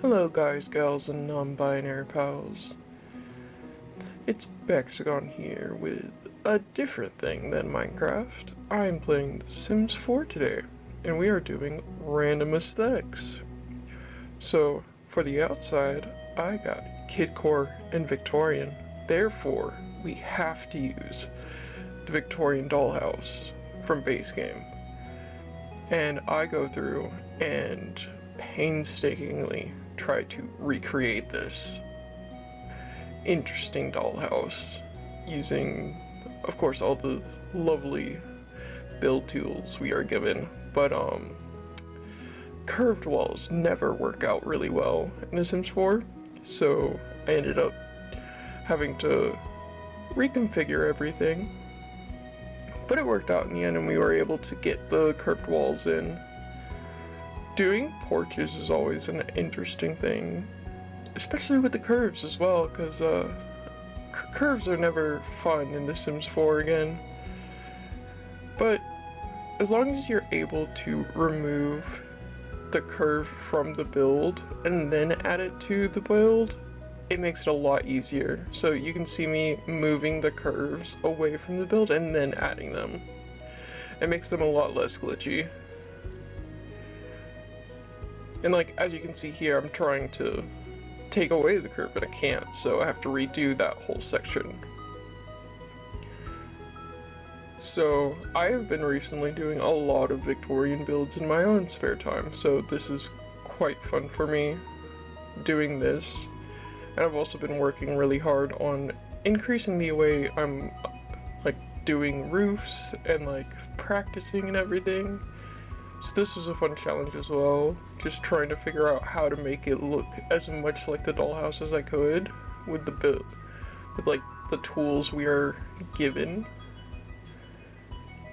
Hello guys, gals, and non-binary pals. It's Bexagon here with a different thing than Minecraft. I'm playing The Sims 4 today, and we are doing random aesthetics. So, for the outside, I got Kidcore and Victorian. Therefore, we have to use the Victorian dollhouse from base game. And I go through and painstakingly try to recreate this interesting dollhouse using, of course, all the lovely build tools we are given, but curved walls never work out really well in The Sims 4, so I ended up having to reconfigure everything, but it worked out in the end and we were able to get the curved walls in. Doing porches is always an interesting thing, especially with the curves as well, because curves are never fun in The Sims 4 again. But as long as you're able to remove the curve from the build and then add it to the build, it makes it a lot easier. So you can see me moving the curves away from the build and then adding them. It makes them a lot less glitchy. And like, as you can see here, I'm trying to take away the curve, but I can't, so I have to redo that whole section. So, I have been recently doing a lot of Victorian builds in my own spare time, so this is quite fun for me, doing this. And I've also been working really hard on increasing the way I'm, like, doing roofs and, like, practicing and everything. So this was a fun challenge as well, just trying to figure out how to make it look as much like the dollhouse as I could with the build, with like the tools we are given.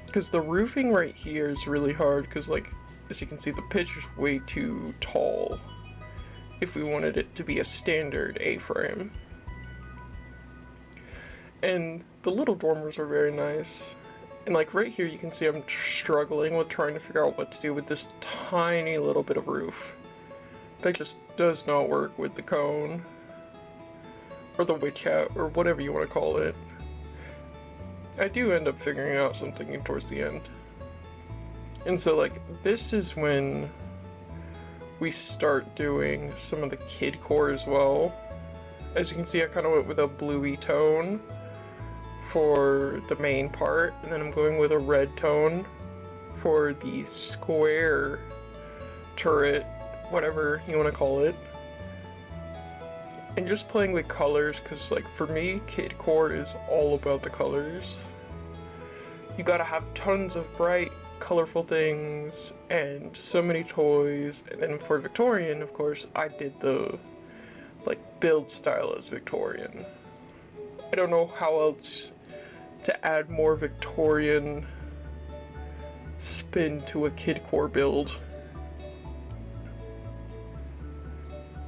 Because the roofing right here is really hard, because like, as you can see, the pitch is way too tall if we wanted it to be a standard A-frame. And the little dormers are very nice. And like right here you can see I'm struggling with trying to figure out what to do with this tiny little bit of roof. That just does not work with the cone. Or the witch hat, or whatever you want to call it. I do end up figuring out something towards the end. And so like, this is when we start doing some of the kid core as well. As you can see, I kind of went with a bluey tone for the main part, and then I'm going with a red tone for the square turret, whatever you want to call it. And just playing with colors, because like for me, kid core is all about the colors. You gotta have tons of bright, colorful things and so many toys. And then for Victorian, of course, I did the like build style as Victorian. I don't know how else to add more Victorian spin to a kid core build.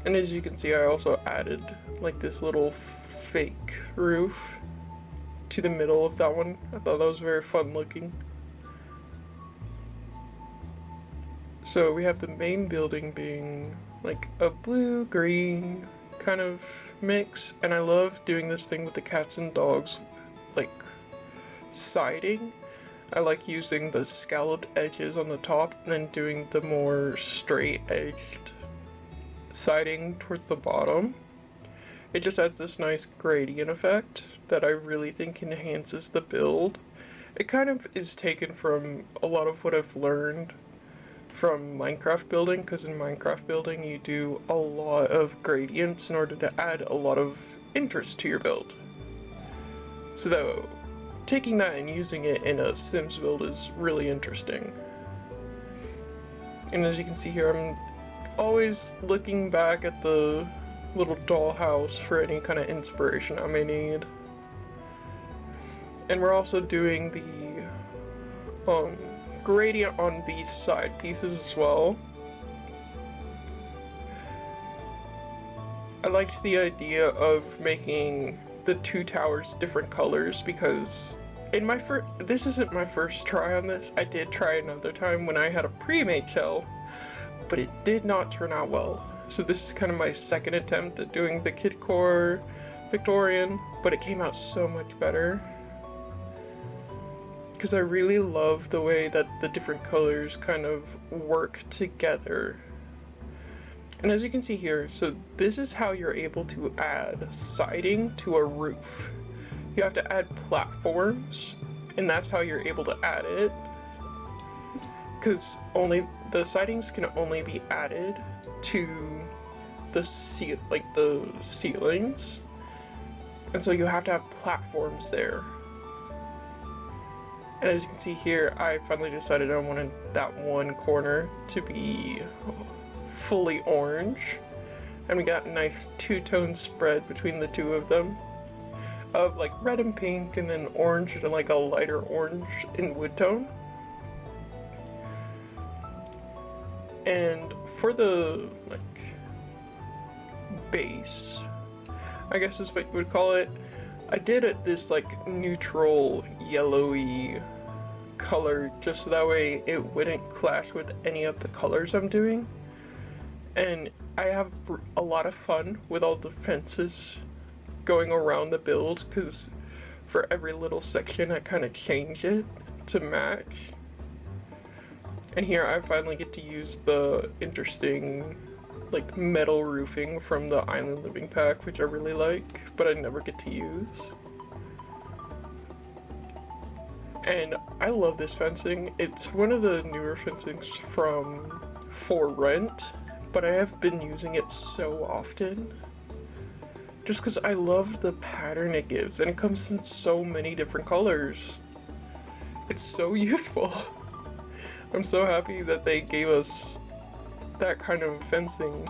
And as you can see, I also added like this little fake roof to the middle of that one. I thought that was very fun looking. So we have the main building being like a blue-green kind of mix, and I love doing this thing with the cats and dogs, like siding. I like using the scalloped edges on the top and then doing the more straight edged siding towards the bottom. It just adds this nice gradient effect that I really think enhances the build. It kind of is taken from a lot of what I've learned from Minecraft building, because in Minecraft building you do a lot of gradients in order to add a lot of interest to your build. So taking that and using it in a Sims build is really interesting. And as you can see here, I'm always looking back at the little dollhouse for any kind of inspiration I may need. And we're also doing the gradient on these side pieces as well. I liked the idea of making the two towers different colors, because in my this isn't my first try on this. I did try another time when I had a pre-made shell, but it did not turn out well. So this is kind of my second attempt at doing the kid core Victorian, but it came out so much better. Because I really love the way that the different colors kind of work together. And as you can see here, so this is how you're able to add siding to a roof. You have to add platforms, and that's how you're able to add it. Because the sidings can only be added to the ceilings, and so you have to have platforms there. And as you can see here, I finally decided I wanted that one corner to be fully orange, and we got a nice two-tone spread between the two of them, of like red and pink, and then orange and like a lighter orange in wood tone. And for the like base, I guess is what you would call it, I did it this like neutral yellowy color just so that way it wouldn't clash with any of the colors I'm doing. And I have a lot of fun with all the fences going around the build, because for every little section I kind of change it to match. And here I finally get to use the interesting like metal roofing from the Island Living pack, which I really like, but I never get to use. And I love this fencing. It's one of the newer fencings from For Rent, but I have been using it so often just because I love the pattern it gives, and it comes in so many different colors. It's so useful. I'm so happy that they gave us that kind of fencing.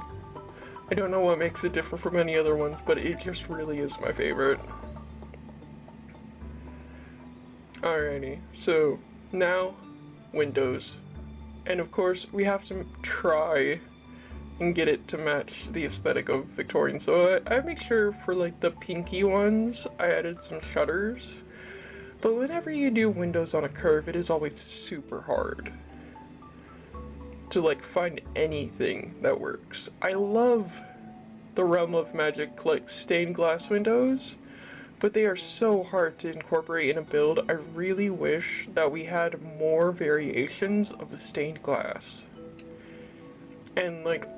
I don't know what makes it different from any other ones, but it just really is my favorite. Alrighty, so now windows. And of course we have to try and get it to match the aesthetic of Victorian. So I make sure for like the pinky ones I added some shutters. But whenever you do windows on a curve, it is always super hard to like find anything that works. I love the Realm of Magic like stained glass windows, but they are so hard to incorporate in a build. I really wish that we had more variations of the stained glass. And like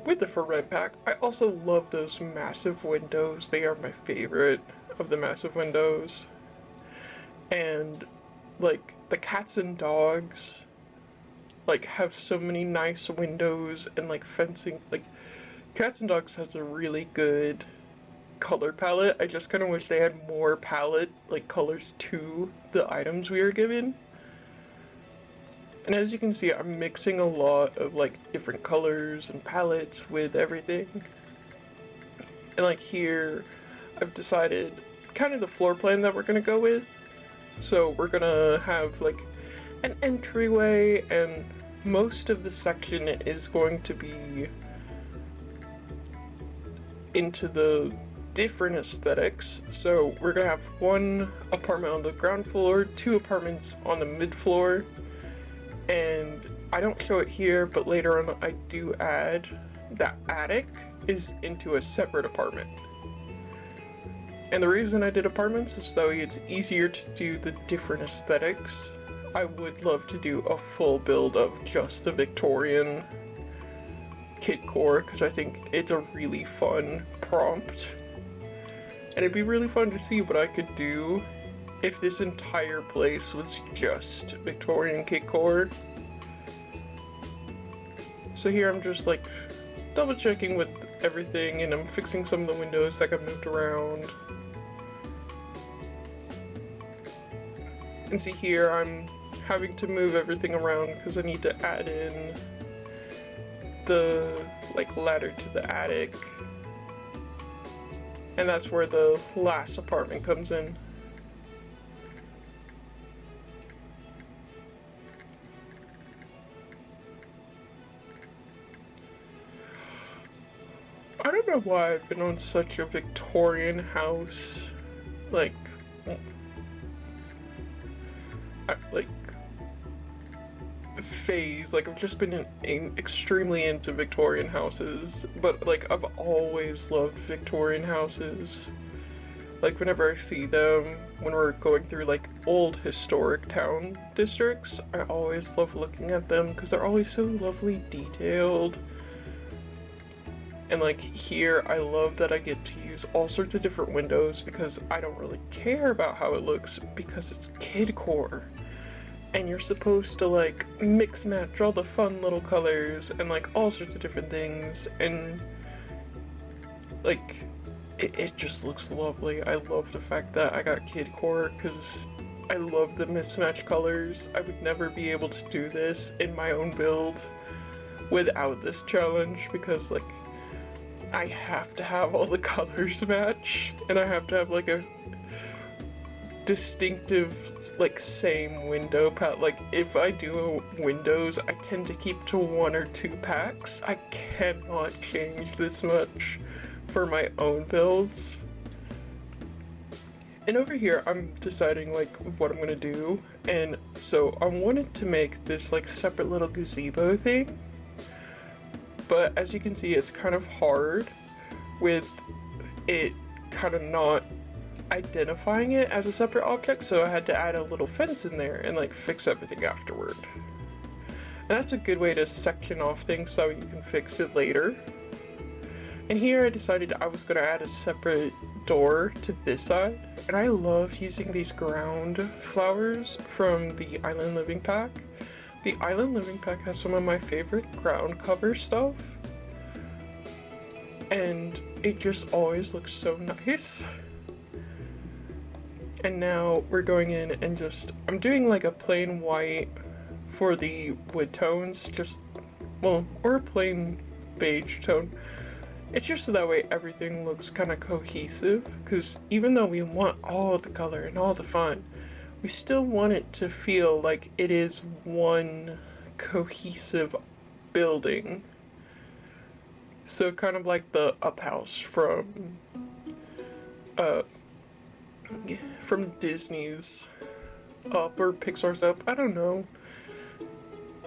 with the For Rent pack, I also love those massive windows. They are my favorite of the massive windows. And like the cats and dogs like have so many nice windows, and like fencing, like Cats and Dogs has a really good color palette. I just kind of wish they had more palette like colors to the items we were given. And as you can see, I'm mixing a lot of like different colors and palettes with everything. And like here, I've decided kind of the floor plan that we're gonna go with. So we're gonna have like an entryway, and most of the section is going to be into the different aesthetics. So we're gonna have one apartment on the ground floor, two apartments on the mid floor, and I don't show it here, but later on I do add that attic is into a separate apartment. And the reason I did apartments is so it's easier to do the different aesthetics. I would love to do a full build of just the Victorian kit core, because I think it's a really fun prompt. And it'd be really fun to see what I could do if this entire place was just Victorian kit core. So here I'm just like double checking with everything, and I'm fixing some of the windows that got moved around. And see here I'm having to move everything around because I need to add in the like ladder to the attic. And that's where the last apartment comes in. I don't know why I've been on such a Victorian house, like phase. Like, I've just been extremely into Victorian houses, but like I've always loved Victorian houses. Like, whenever I see them, when we're going through like old historic town districts, I always love looking at them because they're always so lovely detailed. And like here, I love that I get to use all sorts of different windows because I don't really care about how it looks because it's kidcore. And you're supposed to like mix match all the fun little colors and like all sorts of different things, and like it just looks lovely. I love the fact that I got kidcore because I love the mismatched colors. I would never be able to do this in my own build without this challenge because like I have to have all the colors match, and I have to have like a distinctive like same window palette. Like if I do windows, I tend to keep to 1 or 2 packs. I cannot change this much for my own builds. And over here I'm deciding like what I'm gonna do, and so I wanted to make this like separate little gazebo thing, but as you can see it's kind of hard with it kind of not identifying it as a separate object, so I had to add a little fence in there and like fix everything afterward. And that's a good way to section off things so you can fix it later. And here I decided I was going to add a separate door to this side, and I loved using these ground flowers from the Island Living Pack. The Island Living Pack has some of my favorite ground cover stuff, and it just always looks so nice. And now we're going in and I'm doing like a plain white for the wood tones, or a plain beige tone. It's just so that way everything looks kind of cohesive, because even though we want all the color and all the fun, we still want it to feel like it is one cohesive building. So kind of like the Up House from Disney's Up or Pixar's Up, I don't know.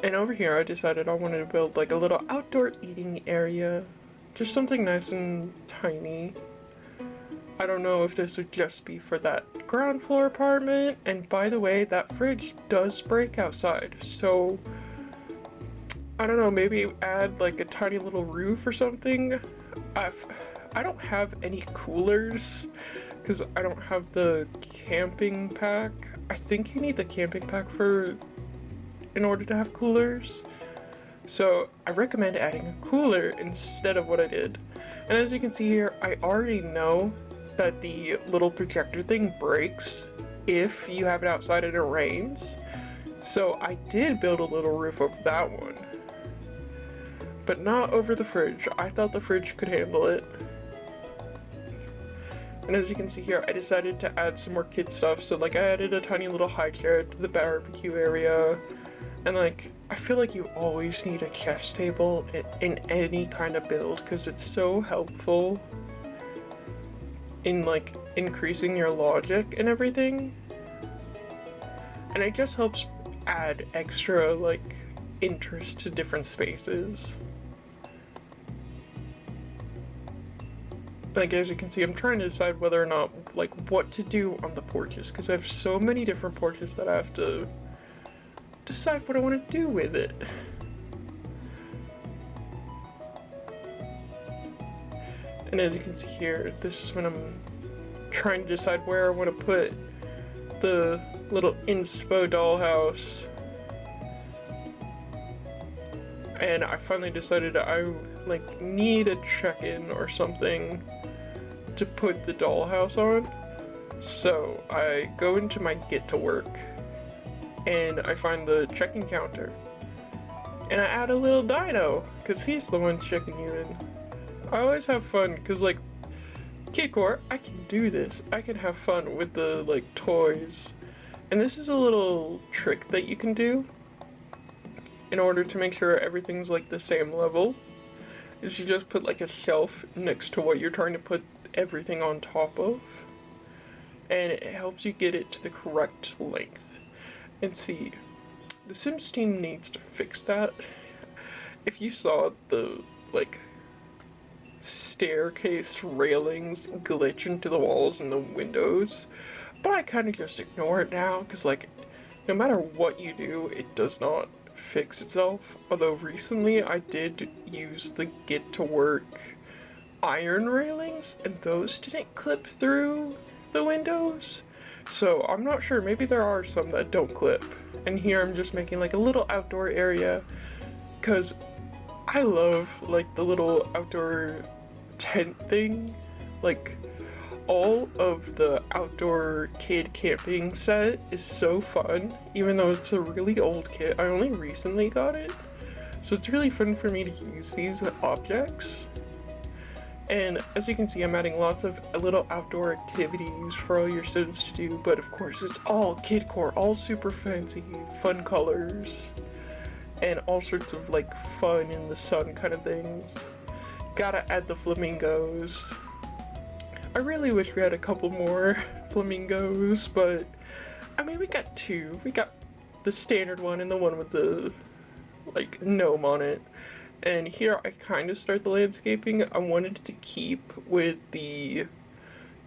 And over here I decided I wanted to build like a little outdoor eating area, just something nice and tiny. I don't know if this would just be for that ground floor apartment, and by the way, that fridge does break outside, so I don't know, maybe add like a tiny little roof or something. I don't have any coolers because I don't have the camping pack. I think you need the camping pack in order to have coolers. So I recommend adding a cooler instead of what I did. And as you can see here, I already know that the little projector thing breaks if you have it outside and it rains. So I did build a little roof over that one, but not over the fridge. I thought the fridge could handle it. And as you can see here, I decided to add some more kid stuff. So like I added a tiny little high chair to the barbecue area. And like, I feel like you always need a chess table in any kind of build because it's so helpful in like increasing your logic and everything. And it just helps add extra like interest to different spaces. Like as you can see, I'm trying to decide whether or not like what to do on the porches because I have so many different porches that I have to decide what I want to do with it. And as you can see here, this is when I'm trying to decide where I want to put the little inspo dollhouse. And I finally decided I like need a check-in or something to put the dollhouse on. So I go into my get to work and I find the check-in counter. And I add a little dino because he's the one checking you in. I always have fun because like kidcore, I can do this. I can have fun with the like toys. And this is a little trick that you can do in order to make sure everything's like the same level, is you just put like a shelf next to what you're trying to put everything on top of, and it helps you get it to the correct length. And see, The Sims team needs to fix that. If you saw the, like, staircase railings glitch into the walls and the windows, but I kind of just ignore it now, because, like, no matter what you do, it does not fix itself. Although recently I did use the get to work iron railings, and those didn't clip through the windows. So I'm not sure, maybe there are some that don't clip. And here I'm just making like a little outdoor area, because I love like the little outdoor tent thing. Like, all of the outdoor kid camping set is so fun, even though it's a really old kit. I only recently got it, so it's really fun for me to use these objects. And as you can see, I'm adding lots of little outdoor activities for all your Sims to do, but of course it's all kidcore, all super fancy, fun colors, and all sorts of like fun in the sun kind of things. Gotta add the flamingos. I really wish we had a couple more flamingos, but I mean, we got two. We got the standard one and the one with the like gnome on it. And here I kind of start the landscaping. I wanted to keep with the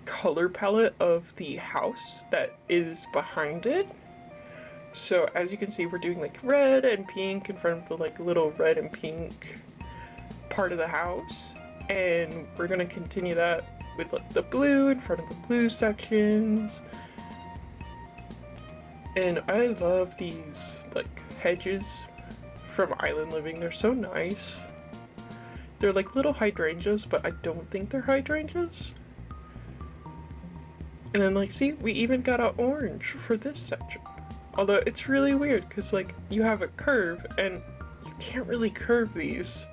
color palette of the house that is behind it. So as you can see, we're doing like red and pink in front of the like little red and pink part of the house. And we're gonna continue that with like the blue in front of the blue sections. And I love these like hedges from Island Living. They're so nice. They're like little hydrangeas, but I don't think they're hydrangeas. And then like, see, we even got an orange for this section. Although it's really weird because like you have a curve and you can't really curve these.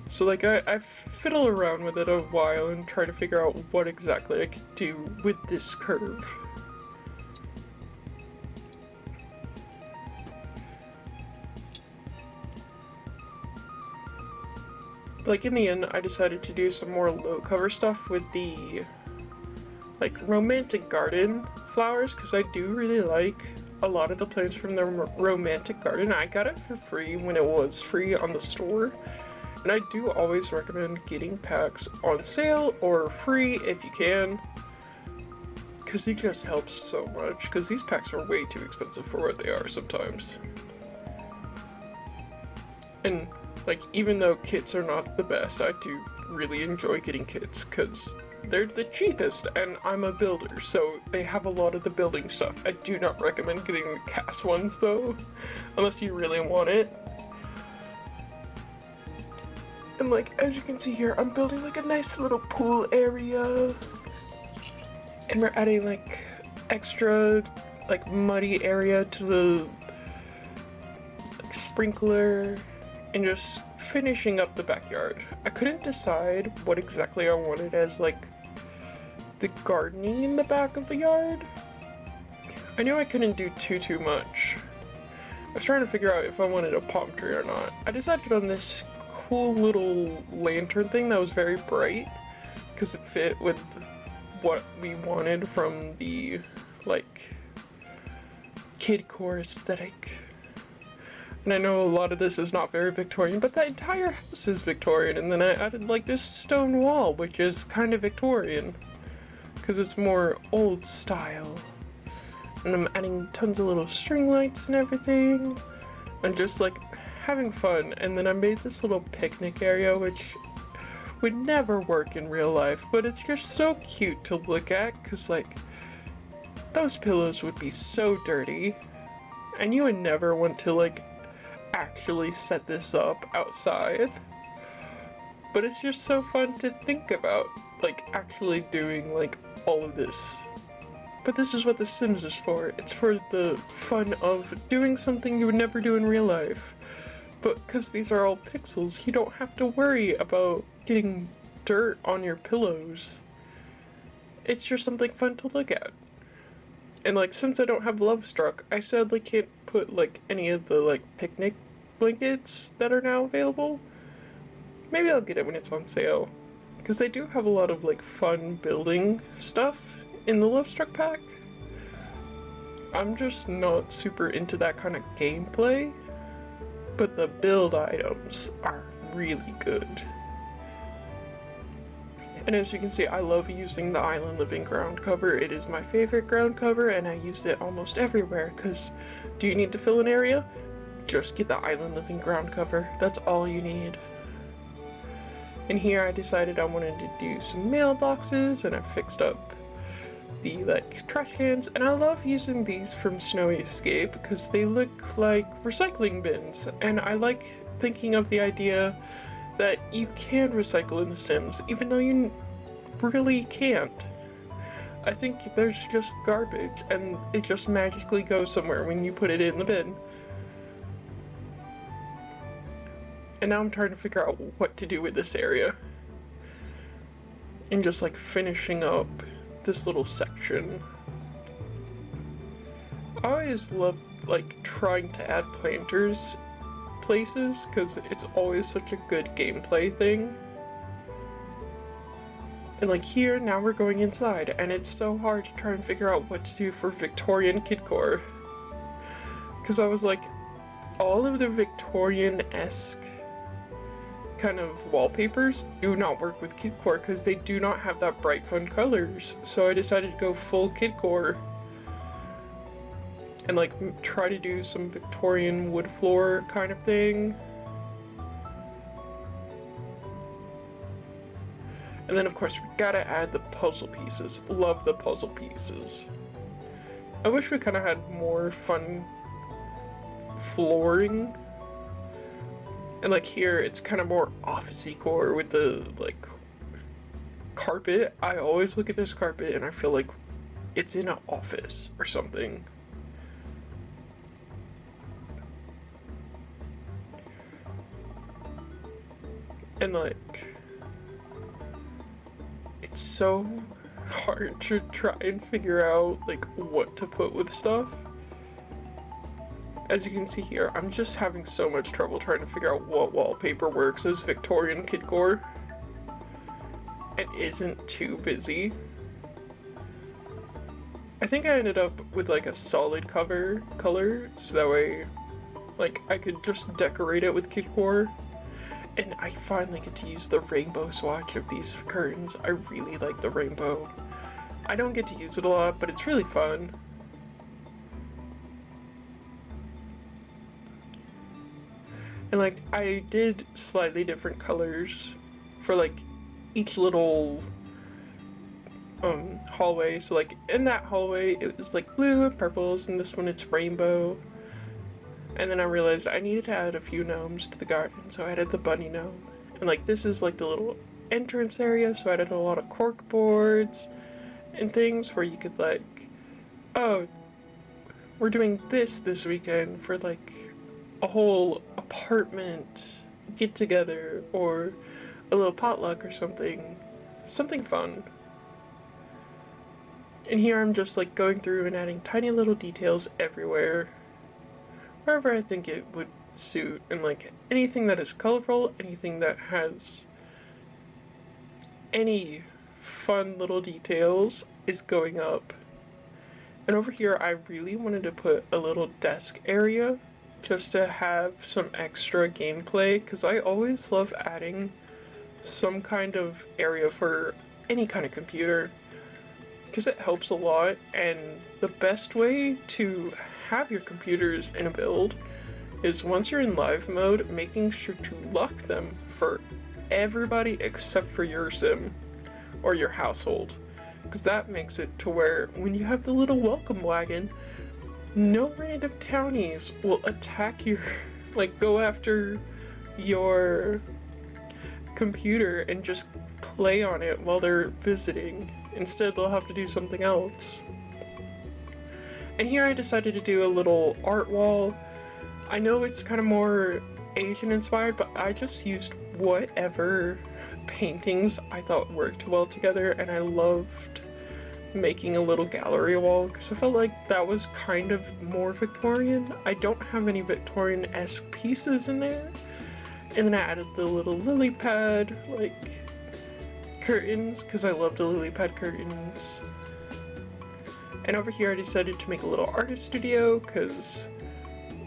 So like I fiddle around with it a while and try to figure out what exactly I could do with this curve. Like in the end, I decided to do some more low cover stuff with the like romantic garden flowers, because I do really like a lot of the plants from the romantic garden. I got it for free when it was free on the store. And I do always recommend getting packs on sale or free if you can, because it just helps so much, because these packs are way too expensive for what they are sometimes. And like, even though kits are not the best, I do really enjoy getting kits because they're the cheapest, and I'm a builder, so they have a lot of the building stuff. I do not recommend getting the cast ones though, unless you really want it. And like, as you can see here, I'm building like a nice little pool area. And we're adding like extra like muddy area to the like, sprinkler, and just finishing up the backyard. I couldn't decide what exactly I wanted as like the gardening in the back of the yard. I knew I couldn't do too much. I was trying to figure out if I wanted a palm tree or not. I decided on this cool little lantern thing that was very bright because it fit with what we wanted from the like kidcore aesthetic. And I know a lot of this is not very Victorian, but the entire house is Victorian. And then I added like this stone wall, which is kind of Victorian because it's more old style. And I'm adding tons of little string lights and everything, and just like having fun. And then I made this little picnic area, which would never work in real life, but it's just so cute to look at because like those pillows would be so dirty and you would never want to like actually set this up outside. But it's just so fun to think about like actually doing like all of this. But this is what The Sims is for. It's for the fun of doing something you would never do in real life. But because these are all pixels, you don't have to worry about getting dirt on your pillows. It's just something fun to look at. And like, since I don't have Love Struck, I sadly can't put like any of the like picnic blankets that are now available. Maybe I'll get it when it's on sale, because they do have a lot of like fun building stuff in the Love Struck pack. I'm just not super into that kind of gameplay, but the build items are really good. And as you can see, I love using the Island Living ground cover. It is my favorite ground cover, and I use it almost everywhere, because do you need to fill an area? Just get the Island Living ground cover. That's all you need. And here I decided I wanted to do some mailboxes, and I fixed up the trash cans, and I love using these from Snowy Escape because they look like recycling bins, and I like thinking of the idea that you can recycle in The Sims, even though you really can't. I think there's just garbage, and it just magically goes somewhere when you put it in the bin. And now I'm trying to figure out what to do with this area. And just finishing up this little section. I always love trying to add planters places because it's always such a good gameplay thing. And here, now we're going inside, and it's so hard to try and figure out what to do for Victorian kidcore. Because I was all of the Victorian-esque kind of wallpapers do not work with kidcore because they do not have that bright fun colors. So I decided to go full kidcore and try to do some Victorian wood floor kind of thing. And then of course we gotta add the puzzle pieces. Love the puzzle pieces. I wish we kind of had more fun flooring. And here it's kind of more officey core with the carpet. I always look at this carpet and I feel like it's in an office or something. And it's so hard to try and figure out what to put with stuff. As you can see here, I'm just having so much trouble trying to figure out what wallpaper works as Victorian kidcore and isn't too busy. I think I ended up with a solid cover color, so that way I could just decorate it with kidcore. And I finally get to use the rainbow swatch of these curtains. I really like the rainbow. I don't get to use it a lot, but it's really fun. And I did slightly different colors for each little hallway. So in that hallway it was blue and purples, and this one it's rainbow. And then I realized I needed to add a few gnomes to the garden, so I added the bunny gnome. And this is the little entrance area, so I added a lot of cork boards and things where you could oh, we're doing this weekend for a whole apartment get together or a little potluck or something fun. And here I'm just going through and adding tiny little details everywhere, wherever I think it would suit, and anything that is colorful, anything that has any fun little details is going up. And over here I really wanted to put a little desk area just to have some extra gameplay, because I always love adding some kind of area for any kind of computer, because it helps a lot. And the best way to have your computers in a build is once you're in live mode, making sure to lock them for everybody except for your sim or your household, because that makes it to where when you have the little welcome wagon, no random townies will attack your, go after your computer and just play on it while they're visiting. Instead, they'll have to do something else. And here I decided to do a little art wall. I know it's kind of more Asian inspired, but I just used whatever paintings I thought worked well together, and I loved making a little gallery wall because I felt like that was kind of more Victorian. I don't have any Victorian-esque pieces in there. And then I added the little lily pad curtains because I love the lily pad curtains. And over here I decided to make a little artist studio because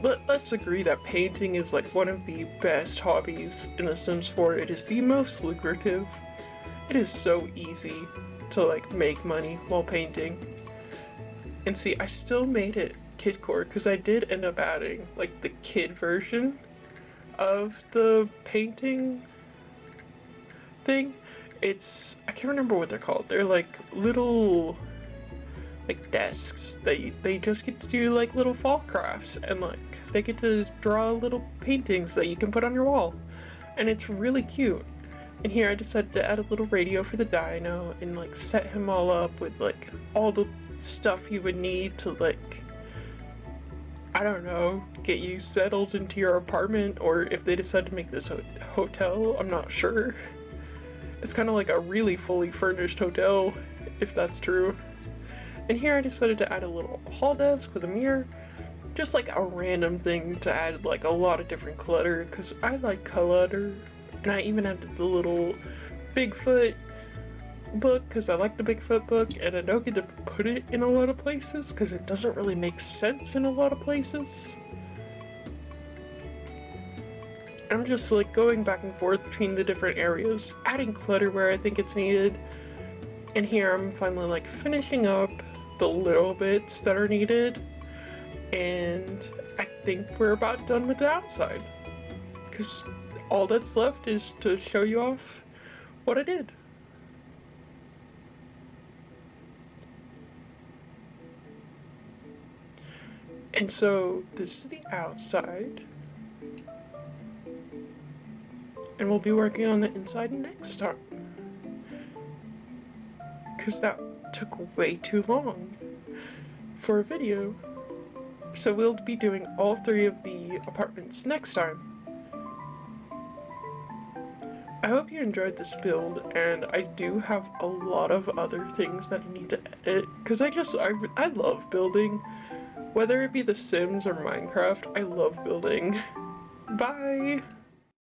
let's agree that painting is like one of the best hobbies in The Sims 4. It is the most lucrative. It is so easy to like make money while painting. And see, I still made it kidcore because I did end up adding like the kid version of the painting thing. I can't remember what they're called. They're like little like desks that they just get to do like little fall crafts, and like they get to draw little paintings that you can put on your wall, and it's really cute. And here I decided to add a little radio for the dino and like set him all up with like all the stuff you would need to like, I don't know, get you settled into your apartment, or if they decide to make this a hotel, I'm not sure. It's kind of like a really fully furnished hotel, if that's true. And here I decided to add a little hall desk with a mirror, just like a random thing to add like a lot of different clutter, because I like clutter. And I even added the little Bigfoot book because I like the Bigfoot book, and I don't get to put it in a lot of places because it doesn't really make sense in a lot of places. I'm just like going back and forth between the different areas, adding clutter where I think it's needed. And here I'm finally like finishing up the little bits that are needed, and I think we're about done with the outside because all that's left is to show you off what I did. And so this is the outside, and we'll be working on the inside next time, because that took way too long for a video. So we'll be doing all 3 of the apartments next time. I hope you enjoyed this build, and I do have a lot of other things that I need to edit, because I love building. Whether it be The Sims or Minecraft, I love building. Bye!